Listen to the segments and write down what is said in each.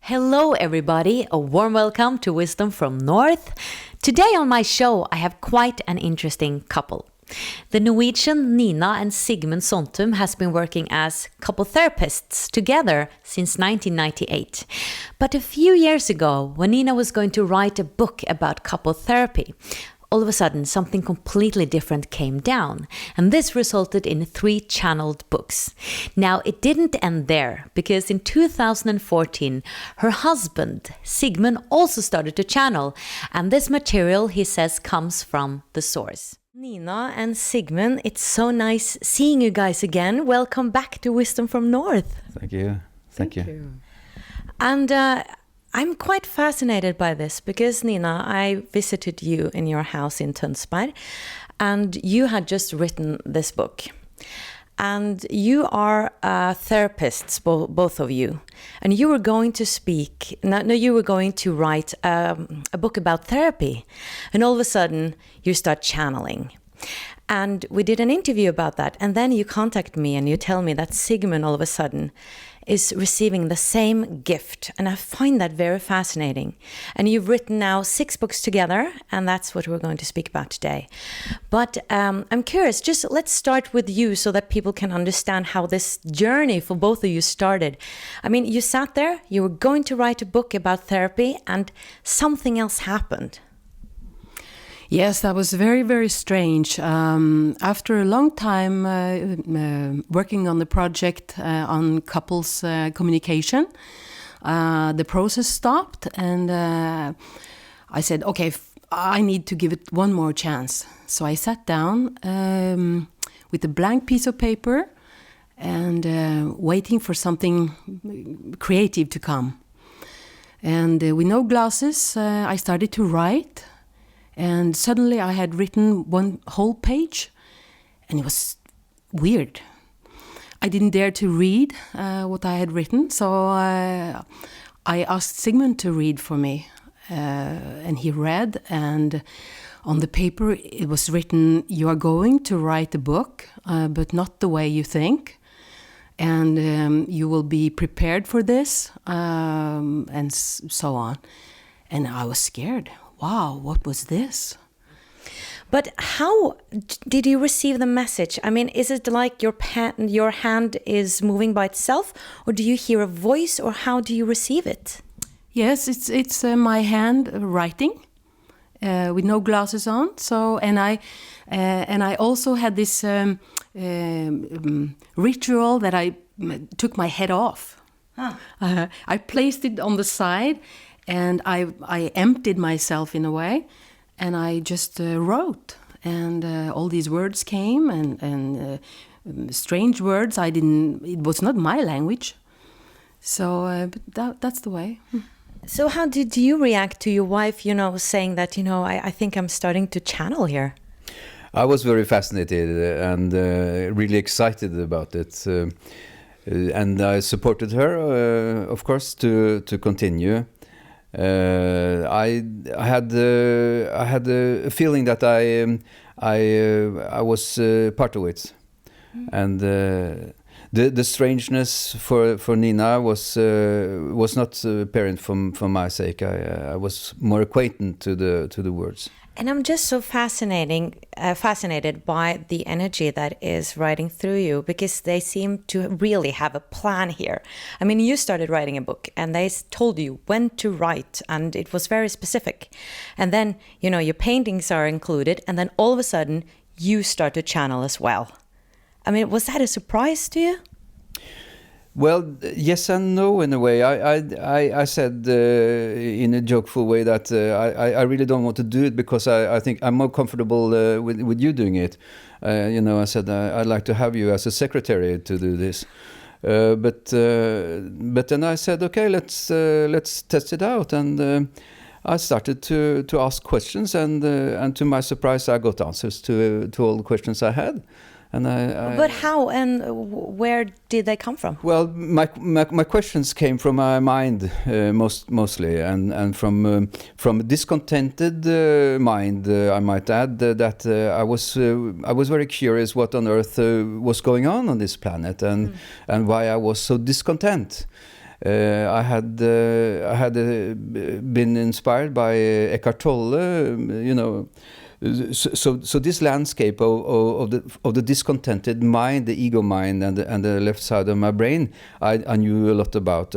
Hello everybody, a warm welcome to Wisdom from North. Today on my show I have quite an interesting couple. The Norwegian Nina and Sigmund Sontum has been working as couple therapists together since 1998. But a few years ago, when Nina was going to write a book about couple therapy, all of a sudden something completely different came down, and this resulted in 3 channeled books. Now it didn't end there, because in 2014 her husband Sigmund also started to channel, and this material, he says, comes from the source. Nina and Sigmund, it's so nice seeing you guys again. Welcome back to Wisdom from North. Thank you. Thank you. And I'm quite fascinated by this because, Nina, I visited you in your house in Tønsberg, and you had just written this book. And you are therapists, both of you. And you were going to you were going to write a book about therapy. And all of a sudden, you start channeling. And we did an interview about that. And then you contact me and you tell me that Sigmund all of a sudden is receiving the same gift. And I find that very fascinating. And you've written now 6 books together, and that's what we're going to speak about today. But I'm curious, just let's start with you so that people can understand how this journey for both of you started. I mean, you sat there, you were going to write a book about therapy, and something else happened. Yes, that was very, very strange. After a long time working on the project on couples communication, the process stopped, and I said, okay, I need to give it one more chance. So I sat down with a blank piece of paper and waiting for something creative to come. And with no glasses, I started to write. And suddenly I had written one whole page, and it was weird. I didn't dare to read what I had written, so I asked Sigmund to read for me. And he read, and on the paper it was written, "You are going to write a book, but not the way you think. And you will be prepared for this," and so on. And I was scared. Wow, what was this? But how did you receive the message? I mean, is it like your hand is moving by itself, or do you hear a voice, or how do you receive it? Yes, it's my hand writing with no glasses on. So, and I also had this ritual that I took my head off. I placed it on the side. And I emptied myself in a way, and I just wrote, and all these words came, and strange words. It was not my language, so but that's the way. So how did you react to your wife, saying that, I think I'm starting to channel here? I was very fascinated and really excited about it, and I supported her, of course, to continue. I had a feeling that I was part of it, and the strangeness for Nina was not apparent for my sake. I was more acquainted to the words. And I'm just so fascinated by the energy that is riding through you, because they seem to really have a plan here. I mean, you started writing a book and they told you when to write, and it was very specific. And then, your paintings are included, and then all of a sudden you start to channel as well. I mean, was that a surprise to you? Well, yes and no in a way. I said in a jokeful way that I really don't want to do it because I think I'm more comfortable with you doing it. I said I'd like to have you as a secretary to do this. But then I said, okay, let's test it out, and I started to ask questions, and to my surprise, I got answers to all the questions I had. But how and where did they come from? Well, my questions came from my mind mostly, and from a discontented mind, I might add, that I was very curious what on earth was going on this planet, and why I was so discontent. I had been inspired by Eckhart Tolle, you know. So this landscape of the discontented mind, the ego mind, and the left side of my brain, I knew a lot about,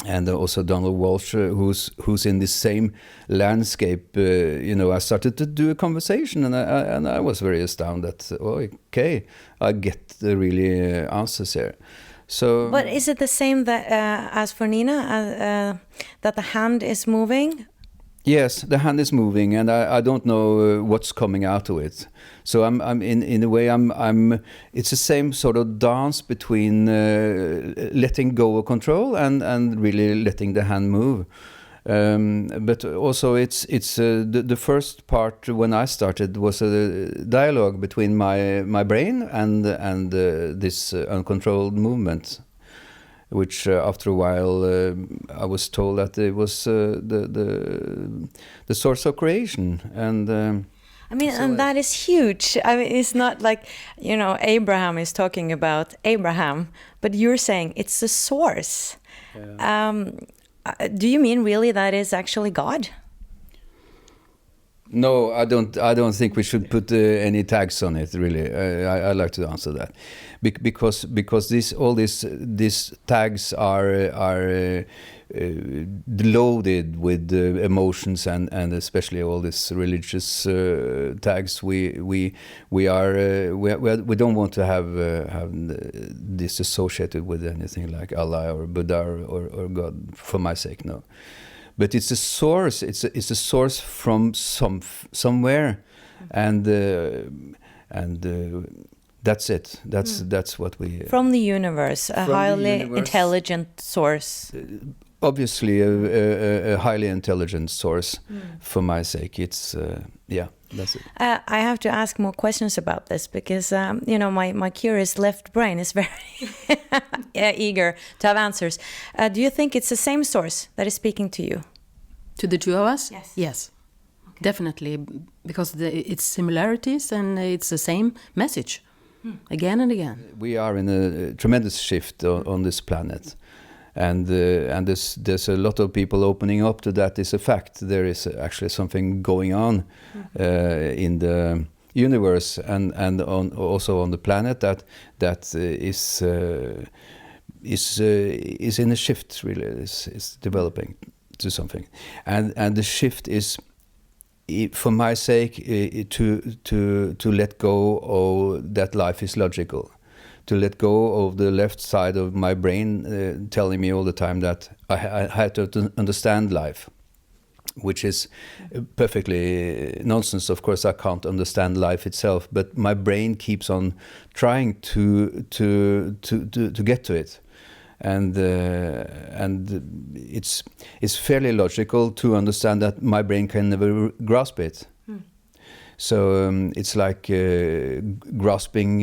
and also Donald Walsh, who's in this same landscape. You know, I started to do a conversation, and I was very astounded that okay, I get the really answers here. So, but is it the same that as for Nina, that the hand is moving? Yes, the hand is moving, and I don't know what's coming out of it. So I'm in a way I'm. It's the same sort of dance between letting go of control and really letting the hand move. But also it's the first part when I started was a dialogue between my brain and this uncontrolled movement, which after a while I was told that it was the source of creation, and I mean, so and that is huge. I mean, it's not like, you know, Abraham is talking about Abraham, but you're saying it's the source. Yeah. Do you mean really that is actually God? No, I don't think we should put any tags on it. Really, I like to answer that, because all these tags are loaded with emotions and especially all these religious tags. We don't want to have this associated with anything like Allah or Buddha or God. For my sake, no. But it's a source. It's a source from somewhere, and that's it. That's what we from the universe, a highly intelligent source. Obviously, a highly intelligent source. For my sake, it's yeah. That's it. I have to ask more questions about this because you know, my curious left brain is very eager to have answers. Do you think it's the same source that is speaking to you? To the two of us? Yes. Yes, okay. Definitely, because it's similarities and it's the same message again and again. We are in a tremendous shift on this planet. And there's a lot of people opening up to that. Is a fact. There is actually something going on in the universe and also on the planet that is in a shift. Really, is developing to something, and the shift is, for my sake, to let go of that life is logical. To let go of the left side of my brain telling me all the time that I had to understand life, which is perfectly nonsense. Of course, I can't understand life itself, but my brain keeps on trying to get to it, and it's fairly logical to understand that my brain can never grasp it. So it's like grasping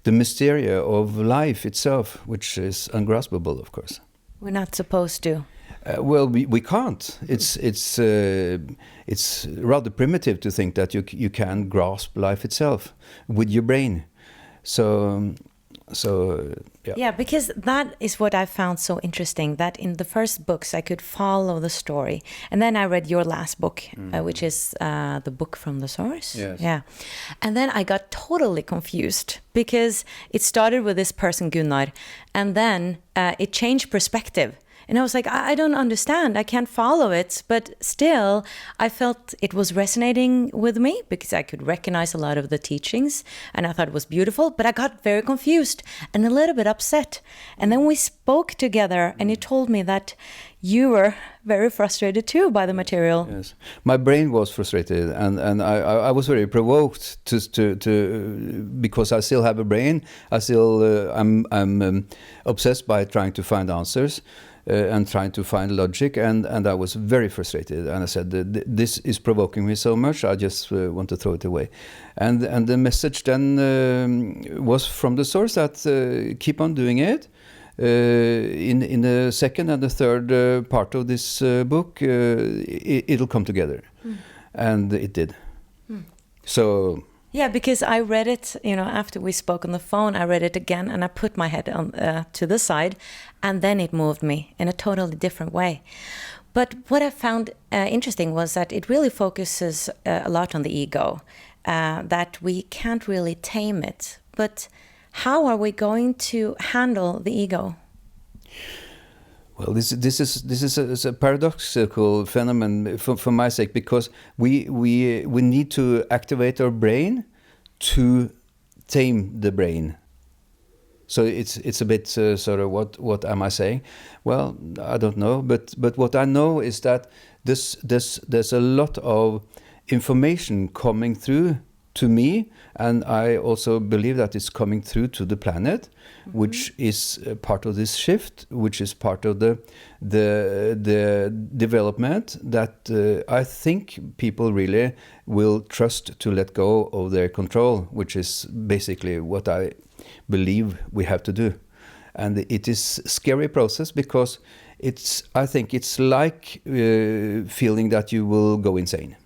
the mystery of life itself, which is ungraspable, of course. We're not supposed to. Well, we can't. It's rather primitive to think that you can grasp life itself with your brain. So yeah. Yeah, because that is what I found so interesting, that in the first books I could follow the story. And then I read your last book, which is the book from the source. Yes. Yeah. And then I got totally confused because it started with this person, Gunnar, and then it changed perspective. And I was like, I don't understand. I can't follow it. But still, I felt it was resonating with me because I could recognize a lot of the teachings. And I thought it was beautiful. But I got very confused and a little bit upset. And then we spoke together and you told me that you were very frustrated too by the material. Yes, my brain was frustrated, and I was very provoked to because I still have a brain. I still I'm obsessed by trying to find answers. And trying to find logic, and I was very frustrated. And I said, "This is provoking me so much. I just want to throw it away." And the message then was from the source that keep on doing it. In the second and the third part of this book, it'll come together, and it did. So Yeah, because I read it, after we spoke on the phone, I read it again and I put my head on to the side, and then it moved me in a totally different way. But what I found interesting was that it really focuses a lot on the ego, that we can't really tame it. But how are we going to handle the ego? Well, this is a paradoxical phenomenon for my sake, because we need to activate our brain to tame the brain. So it's a bit sort of what am I saying? Well, I don't know, but what I know is that there's a lot of information coming through to me, and I also believe that it's coming through to the planet, which is part of this shift, which is part of the development that I think people really will trust to let go of their control, which is basically what I believe we have to do. And it is a scary process, because I think it's like feeling that you will go insane.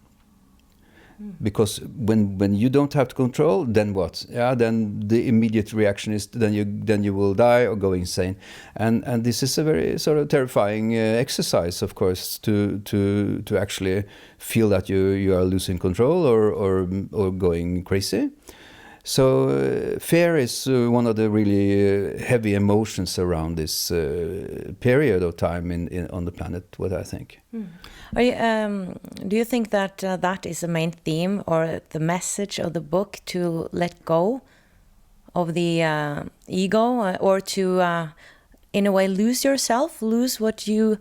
Because when you don't have control, then what? Yeah, then the immediate reaction is then you will die or go insane, and this is a very sort of terrifying exercise, of course, to actually feel that you are losing control or going crazy. So fear is one of the really heavy emotions around this period of time on the planet, what I think. Are you, do you think that that is the main theme or the message of the book, to let go of the ego, or to in a way lose yourself, lose what you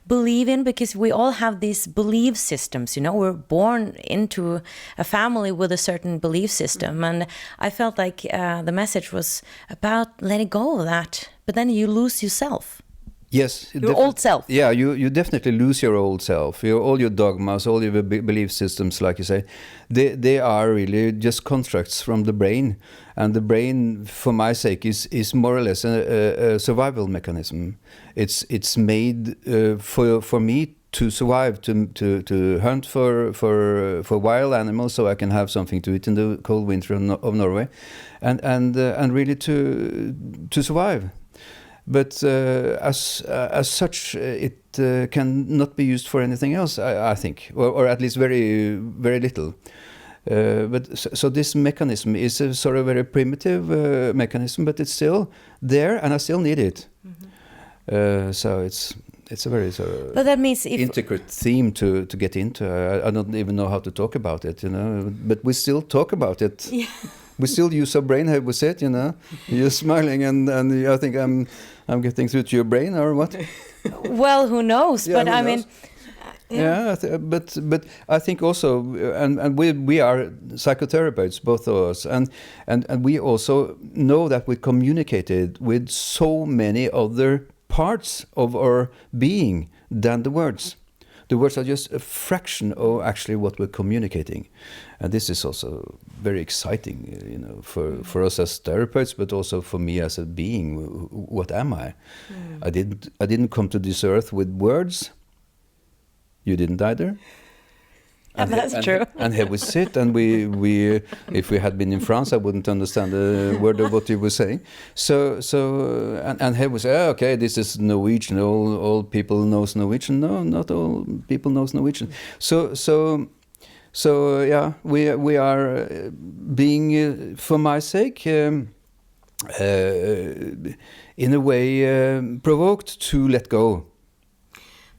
believe in? Because we all have these belief systems, we're born into a family with a certain belief system, and I felt like the message was about letting go of that, but then you lose yourself. Yes, your old self. Yeah, you definitely lose your old self. All your dogmas, all your belief systems, like you say, they are really just constructs from the brain, and the brain, for my sake, is more or less a survival mechanism. It's made for me to survive, to hunt for wild animals, so I can have something to eat in the cold winter of Norway, and really to survive. But as such, it can not be used for anything else, I think, or at least very, very little. But so this mechanism is a sort of very primitive mechanism, but it's still there, and I still need it. So it's a very sort of, but that means intricate theme to get into. I don't even know how to talk about it, but we still talk about it. Yeah. We still use our brain, how we said, You're smiling, and I think I'm getting through to your brain, or what? Well, who knows? Yeah, but I mean, yeah, but I think also, and we are psychotherapists, both of us, and we also know that we communicated with so many other parts of our being than the words. The words are just a fraction of actually what we're communicating, and this is also very exciting, for us as therapists, but also for me as a being. What am I? I didn't come to this earth with words. You didn't either. And that's true. And here we sit, and we if we had been in France, I wouldn't understand a word of what you were saying. So and here we say, okay, this is Norwegian. All people knows Norwegian. No, not all people knows Norwegian. So yeah, we are being, for my sake, in a way, provoked to let go.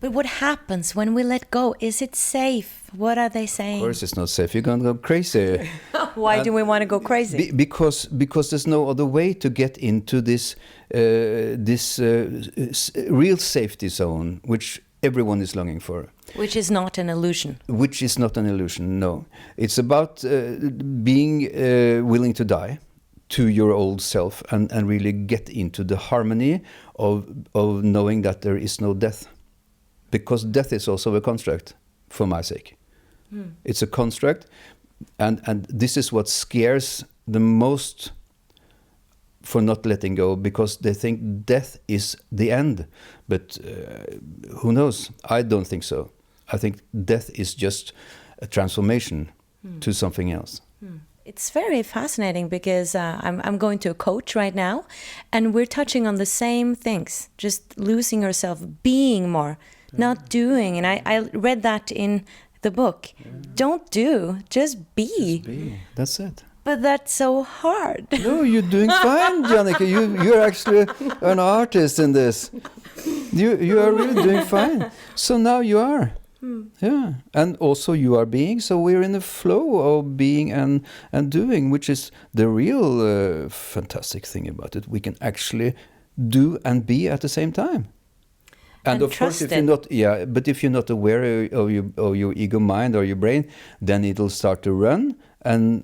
But what happens when we let go? Is it safe? What are they saying? Of course it's not safe. You're going to go crazy. Why do we want to go crazy? Because there's no other way to get into this real safety zone, which everyone is longing for. Which is not an illusion. Which is not an illusion, no. It's about being willing to die to your old self and really get into the harmony of knowing that there is no death. Because death is also a construct, for my sake. It's a construct, and this is what scares the most for not letting go, because they think death is the end. But who knows? I don't think so. I think death is just a transformation to something else. It's very fascinating because I'm going to a coach right now, and we're touching on the same things, just losing yourself, being more, not doing. And I read that in the book. Yeah. Don't do, just be. Just be. That's it. But that's so hard. No, you're doing fine, Jannecke. You're actually an artist in this. You are really doing fine. So now you are. Yeah, and also you are being. So we're in the flow of being and doing, which is the real fantastic thing about it. We can actually do and be at the same time. And of course, if you're not aware of your ego mind or your brain, then it'll start to run, and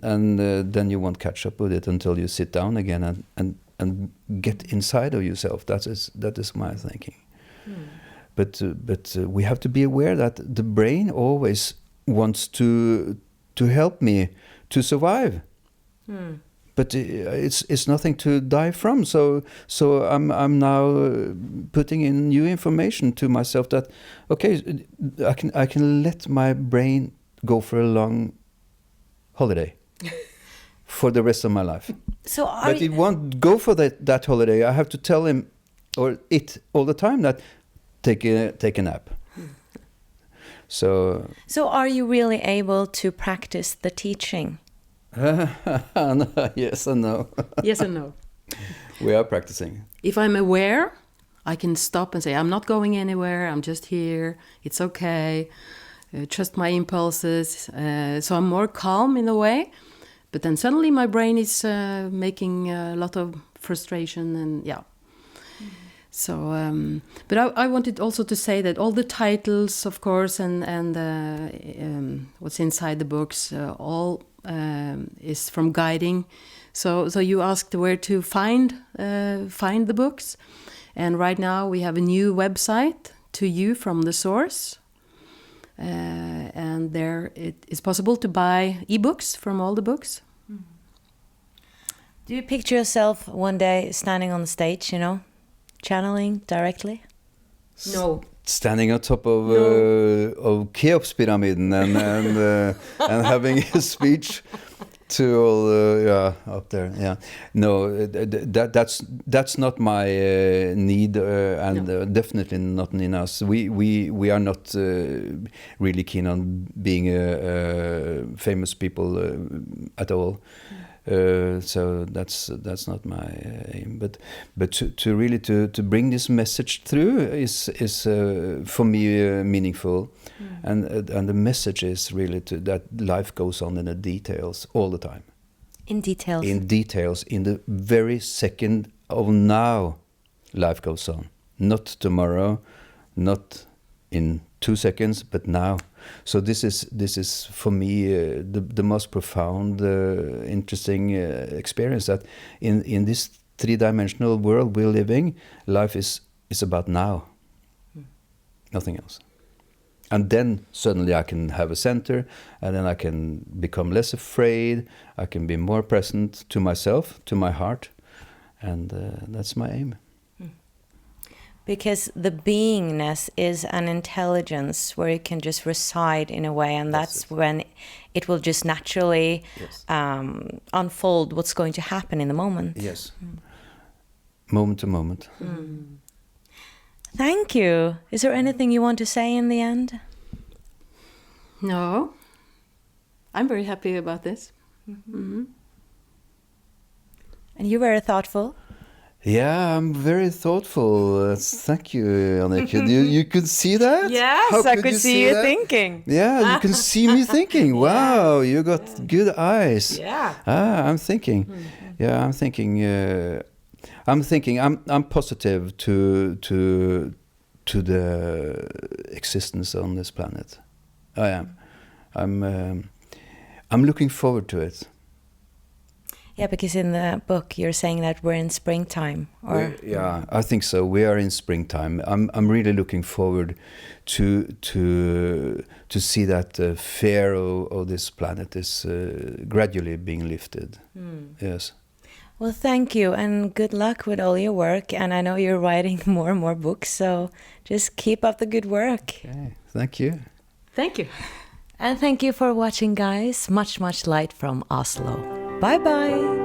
then you won't catch up with it until you sit down again and get inside of yourself. That is my thinking. But we have to be aware that the brain always wants to help me to survive. But it's nothing to die from. So I'm now putting in new information to myself that okay, I can let my brain go for a long holiday for the rest of my life. But it won't go for that holiday. I have to tell him or it all the time that take a nap. So are you really able to practice the teaching? Yes and no. Yes and no. We are practicing. If I'm aware, I can stop and say, I'm not going anywhere, I'm just here, it's okay, trust my impulses. So I'm more calm in a way, but then suddenly my brain is making a lot of frustration and yeah. So, but I wanted also to say that all the titles, of course, and what's inside the books, all is from guiding. So you asked where to find the books, and right now we have a new website, To You from the Source, and there it is possible to buy ebooks from all the books. Do you picture yourself one day standing on the stage, channeling directly? No. Standing on top of Cheops-pyramiden and having a speech to all up there. Yeah, no, that's not my need, and no. Definitely not Nina's. We are not really keen on being famous people at all. So that's not my aim, but to really bring this message through is for me meaningful, and the message is really that life goes on in the details all the time. In details, in the very second of now, life goes on. Not tomorrow, not in 2 seconds, but now. So this is for me the most profound, interesting experience, that in this three-dimensional world we're living, life is about now, nothing else. And then suddenly I can have a center, and then I can become less afraid. I can be more present to myself, to my heart, and that's my aim. Because the beingness is an intelligence where you can just reside in a way, and that's when it will just naturally unfold what's going to happen in the moment. Yes. Moment to moment. Thank you. Is there anything you want to say in the end? No. I'm very happy about this. Mm-hmm. And you're very thoughtful. Yeah, I'm very thoughtful. Thank you, Jannecke. You could see that? Yes, I could see you thinking. Yeah, you can see me thinking. Wow, you got good eyes. Yeah. I'm thinking. Yeah, I'm thinking. I'm positive to the existence on this planet. I am. I'm looking forward to it. Yeah, because in the book you're saying that we're in springtime, or yeah, I think so. We are in springtime. I'm really looking forward to see that fear of this planet is gradually being lifted. Yes. Well, thank you, and good luck with all your work. And I know you're writing more and more books, so just keep up the good work. Okay. Thank you. Thank you. And thank you for watching, guys. Much light from Oslo. Bye bye.